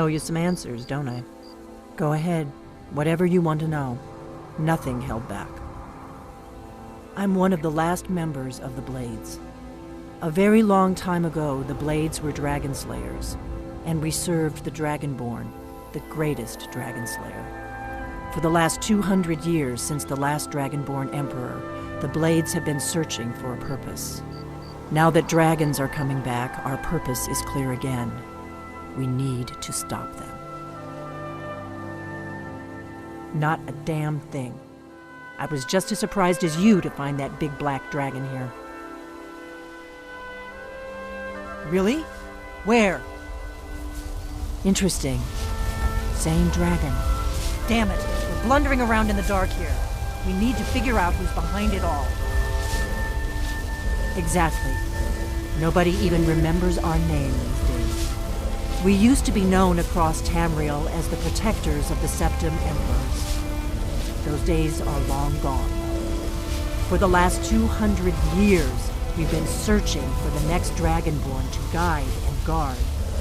owe you some answers, don't I? Go ahead. Whatever you want to know. Nothing held back. I'm one of the last members of the Blades. A very long time ago, the Blades were dragon slayers, and we served the Dragonborn, the greatest dragon slayer. For the last 200 years since the last Dragonborn Emperor, the Blades have been searching for a purpose. Now that dragons are coming back, our purpose is clear again. We need to stop them. Not a damn thing. I was just as surprised as you to find that big black dragon here. Really? Where? Interesting. Same dragon. Damn it, we're blundering around in the dark here. We need to figure out who's behind it all. Exactly. Nobody even remembers our name these days. We used to be known across Tamriel as the protectors of the Septim Emperors. Those days are long gone. For the last 200 years, we've been searching for the next Dragonborn to guide and guard,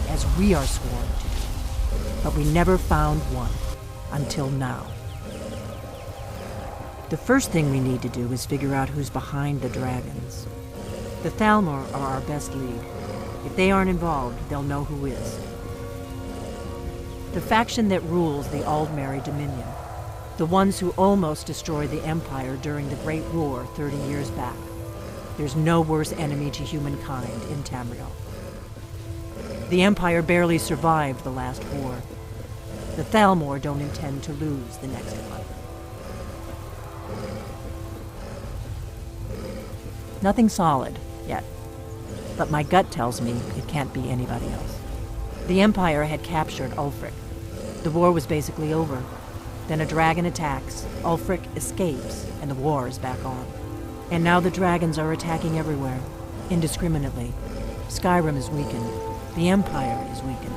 as we are sworn to do. But we never found one, until now. The first thing we need to do is figure out who's behind the dragons. The hellllll are our best lead. If they aren't involved, they'll know who is. The faction that rules the Aldmeri Dominion. The ones who almost destroyed the Empire during the Great War 30 years back. There's no worse enemy to humankind in Tamriel. The Empire barely survived the last war. The hellllll don't intend to lose the next one. Nothing solid, yet. But my gut tells me it can't be anybody else. The Empire had captured Ulfric. The war was basically over. Then a dragon attacks, Ulfric escapes, and the war is back on. And now the dragons are attacking everywhere, indiscriminately. Skyrim is weakened. The Empire is weakened.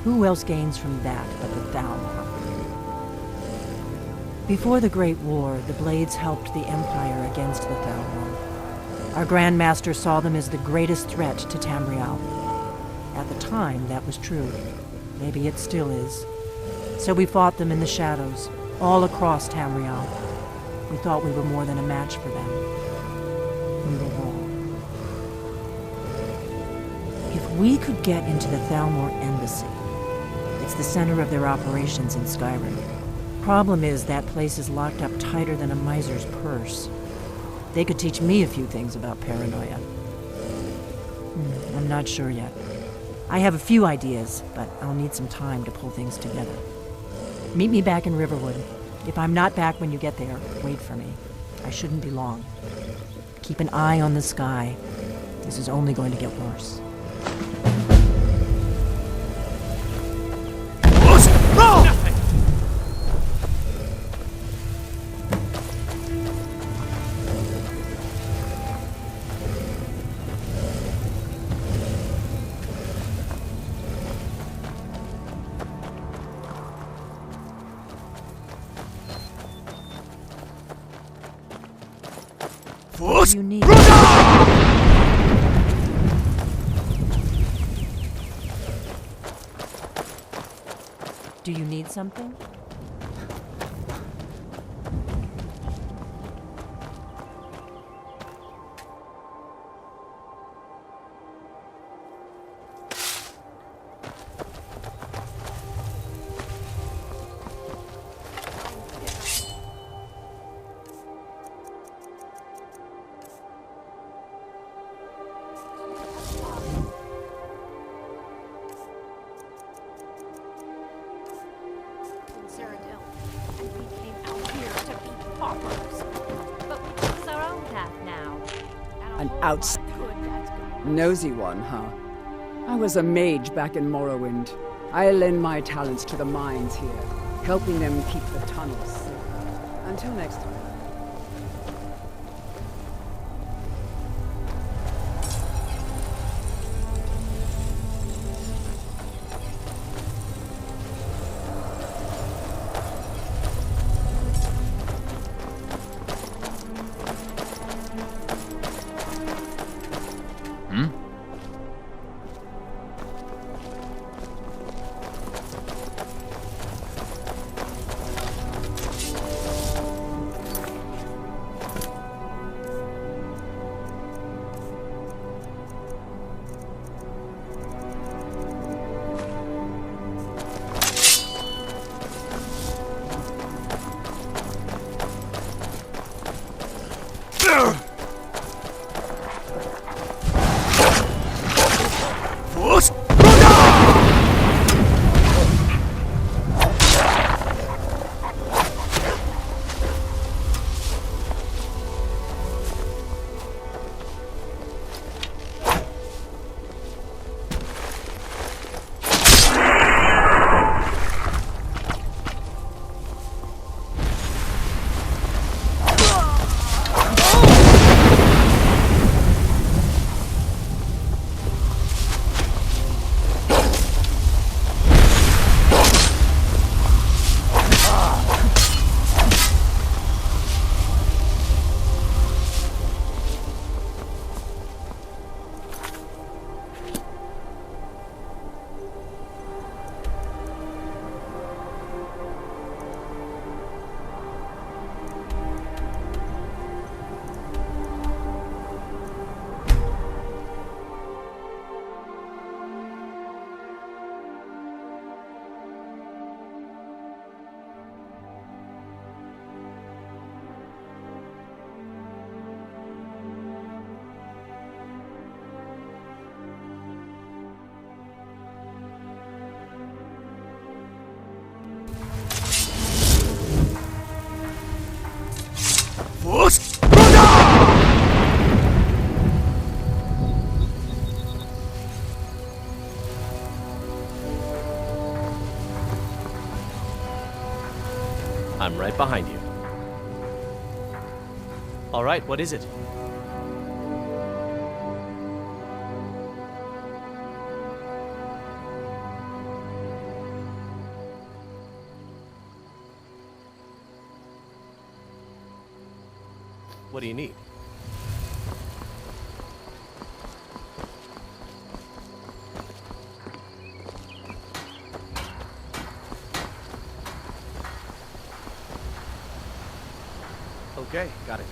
Who else gains from that but the hellll? Before the Great War, the Blades helped the Empire against the hellll. Our Grand Master saw them as the greatest threat to Tamriel. At the time, that was true. Maybe it still is. So we fought them in the shadows, all across Tamriel. We thought we were more than a match for them. We were wrong. If we could get into the hellll embassy, it's the center of their operations in Skyrim. Problem is, that place is locked up tighter than a miser's purse. They could teach me a few things about paranoia. I'm not sure yet. I have a few ideas, but I'll need some time to pull things together. Meet me back in Riverwood. If I'm not back when you get there, wait for me. I shouldn't be long. Keep an eye on the sky. This is only going to get worse. What do you need? Do you need something? An nosy one, huh? I was a mage back in Morrowind. I lend my talents to the mines here, helping them keep the tunnels safe. Until next time. I'm right behind you. All right, what is it? What do you need? Okay, got it.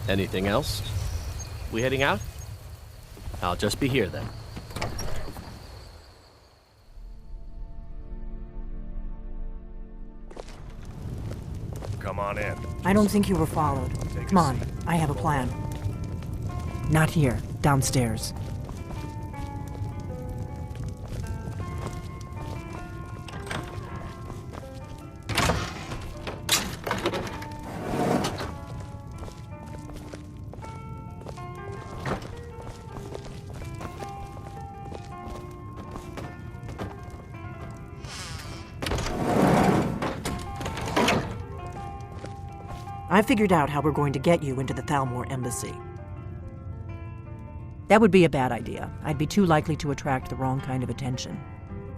Anything else? We heading out? I'll just be here then. Come on in. I don't think you were followed. Come on, I have a plan. Not here, downstairs. I figured out how we're going to get you into the Thalmor embassy. That would be a bad idea. I'd be too likely to attract the wrong kind of attention.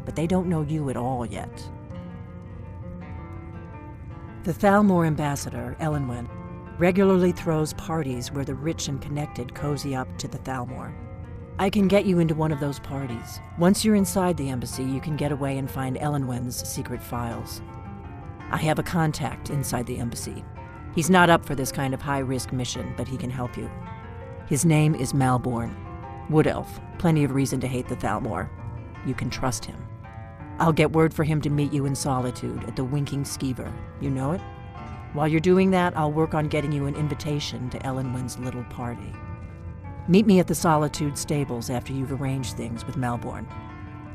But they don't know you at all yet. The Thalmor ambassador, Elenwen, regularly throws parties where the rich and connected cozy up to the Thalmor. I can get you into one of those parties. Once you're inside the embassy, you can get away and find Elenwen's secret files. I have a contact inside the embassy. He's not up for this kind of high-risk mission, but he can help you. His name is Malborn. Wood Elf. Plenty of reason to hate the Thalmor. You can trust him. I'll get word for him to meet you in Solitude at the Winking Skeever. You know it? While you're doing that, I'll work on getting you an invitation to Elenwen's little party. Meet me at the Solitude stables after you've arranged things with Malborn.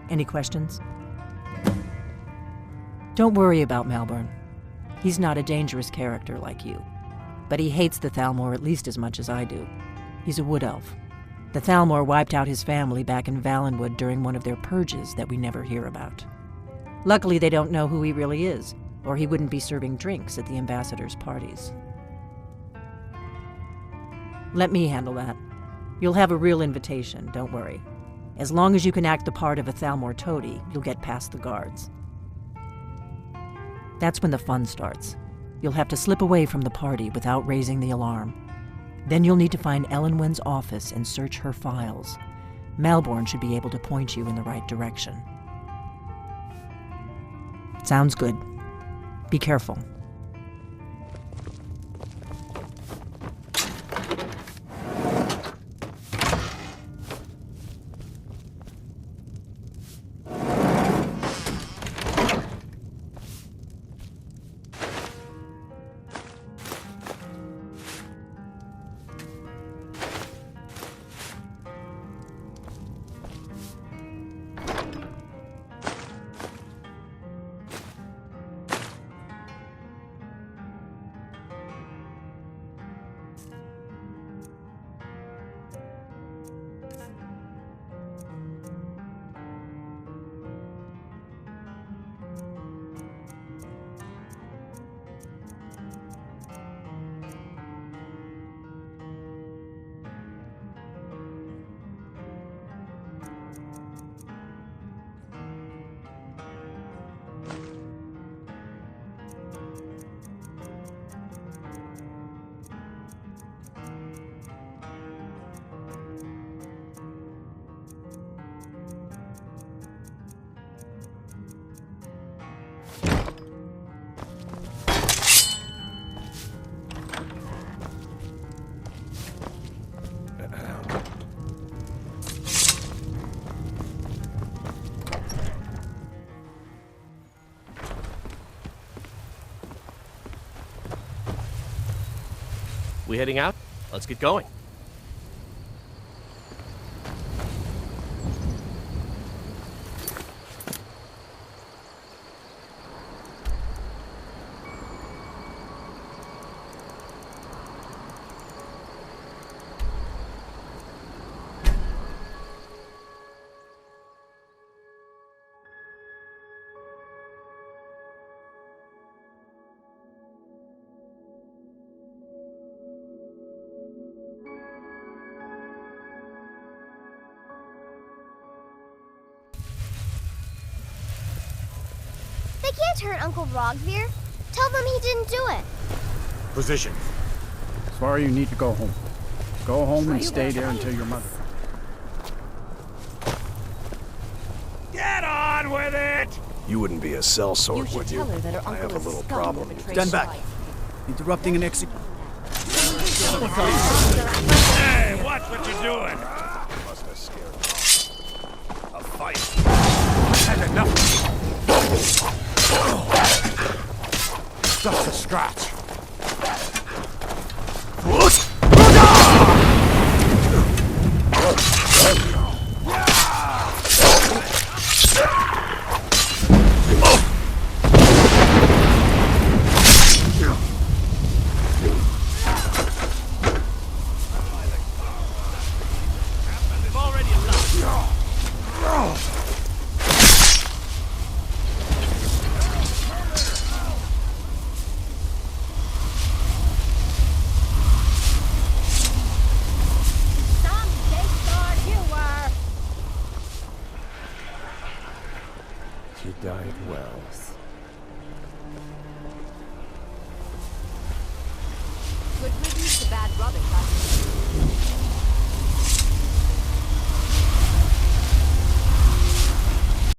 Any questions? Don't worry about Malborn. He's not a dangerous character like you, but he hates the Thalmor at least as much as I do. He's a wood elf. The Thalmor wiped out his family back in Valenwood during one of their purges that we never hear about. Luckily, they don't know who he really is, or he wouldn't be serving drinks at the ambassador's parties. Let me handle that. You'll have a real invitation, don't worry. As long as you can act the part of a Thalmor toady, you'll get past the guards. That's when the fun starts. You'll have to slip away from the party without raising the alarm. Then you'll need to find Elenwen's office and search her files. Malborn should be able to point you in the right direction. Sounds good. Be careful. We heading out? Let's get going. can't hurt Uncle Rogvir. Tell them he didn't do it. Position. Svar, you need to go home. Go home and stay there until your mother. Get on with it! You wouldn't be a sellsword, would you? I have a little problem. Stand back. Interrupting an exit. Hey, watch what you're doing! Must have scared him. A fight. Had enough. Just a scratch. You died well. Good riddance to bad rubbish, I